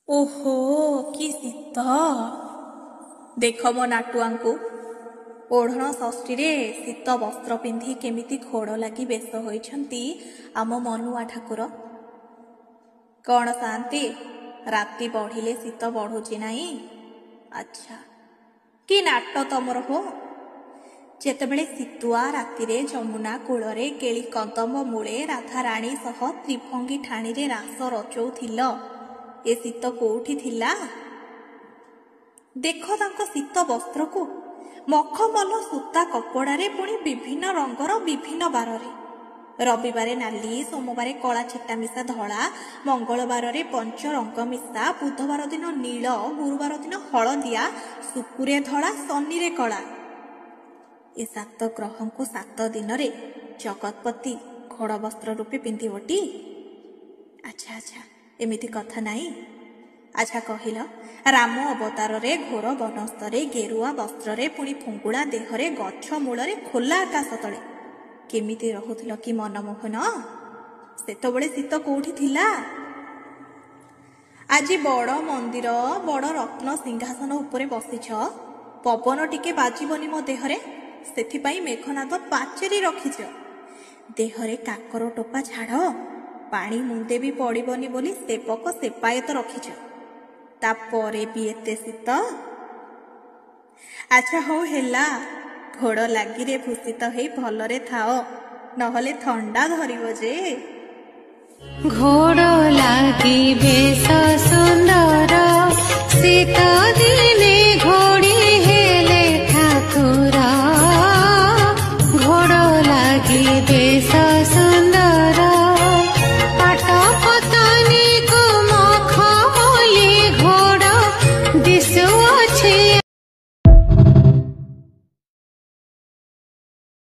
ଓହୋ କି ଶୀତ। ଦେଖ ମୋ ନାଟୁଆଙ୍କୁ ଓଢ଼ଣ ଷଷ୍ଠୀରେ ଶୀତ ବସ୍ତ୍ର ପିନ୍ଧି କେମିତି ଘୋଡ଼ ଲାଗି ବେଶ ହୋଇଛନ୍ତି ଆମ ମନୁଆ ଠାକୁର। କ'ଣ ଶାନ୍ତି, ରାତି ବଢ଼ିଲେ ଶୀତ ବଢ଼ୁଛି ନାହିଁ? ଆଚ୍ଛା, କି ନାଟ ତମର ହୋ। ଯେତେବେଳେ ଶୀତୁଆ ରାତିରେ ଯମୁନା କୂଳରେ କେଳି କଦମ୍ବ ମୂଳେ ରାଧାରାଣୀ ସହ ତ୍ରିଭଙ୍ଗୀ ଠାଣିରେ ରାସ ରଚଉଥିଲ, ଏ ଶୀତ କୋଉଠି ଥିଲା? ଦେଖ ତାଙ୍କ ଶୀତ ବସ୍ତ୍ରକୁ, ମଖମଲ ସୂତା କପଡ଼ାରେ, ପୁଣି ବିଭିନ୍ନ ରଙ୍ଗର ବିଭିନ୍ନ ବାରରେ। ରବିବାରେ ନାଲି, ସୋମବାରେ କଳା ଛିଟା ମିଶା ଧଳା, ମଙ୍ଗଳବାରରେ ପଞ୍ଚ ରଙ୍ଗ ମିଶା, ବୁଧବାର ଦିନ ନୀଳ, ଗୁରୁବାର ଦିନ ହଳଦିଆ, ଶୁକ୍ରେ ଧଳା, ଶନିରେ କଳା। ଏ 7 ଗ୍ରହଙ୍କୁ 7 ଦିନରେ ଜଗତପତି ଘୋଡ଼ ବସ୍ତ୍ର ରୂପେ ପିନ୍ଧିବଟି? ଆଚ୍ଛା ଆଚ୍ଛା, ଏମିତି କଥା ନାହିଁ। ଆଚ୍ଛା କହିଲ, ରାମ ଅବତାରରେ ଘୋର ବନସ୍ତରେ ଗେରୁଆ ବସ୍ତ୍ରରେ, ପୁଣି ଫୁଙ୍ଗୁଳା ଦେହରେ, ଗଛ ମୂଳରେ, ଖୋଲା ଆକାଶ ତଳେ କେମିତି ରହୁଥିଲ କି ମନମୋହନ? ସେତେବେଳେ ଶୀତ କୋଉଠି ଥିଲା? ଆଜି ବଡ଼ ମନ୍ଦିର, ବଡ଼ ରତ୍ନ ସିଂହାସନ ଉପରେ ବସିଛ, ପବନ ଟିକେ ବାଜିବନି ମୋ ଦେହରେ, ସେଥିପାଇଁ ମେଘନାଦ ପାଚେରି ରଖିଛ। ଦେହରେ କାକର ଟୋପା ଛାଡ଼, ପାଣି ମୁନ୍ଦେ ବି ପଡ଼ିବନି ବୋଲି ସେବକ ସେବାୟତ ରଖିଛ। ତାପରେ ବି ଏତେ ଶୀତ? ଆଚ୍ଛା ହଉ ହେଲା, ଘୋଡ଼ ଲାଗିରେ ଭୂଷିତ ହେଇ ଭଲରେ ଥାଅ, ନହେଲେ ଥଣ୍ଡା ଧରିବ ଯେ। ଘୋଡ଼ ଲାଗି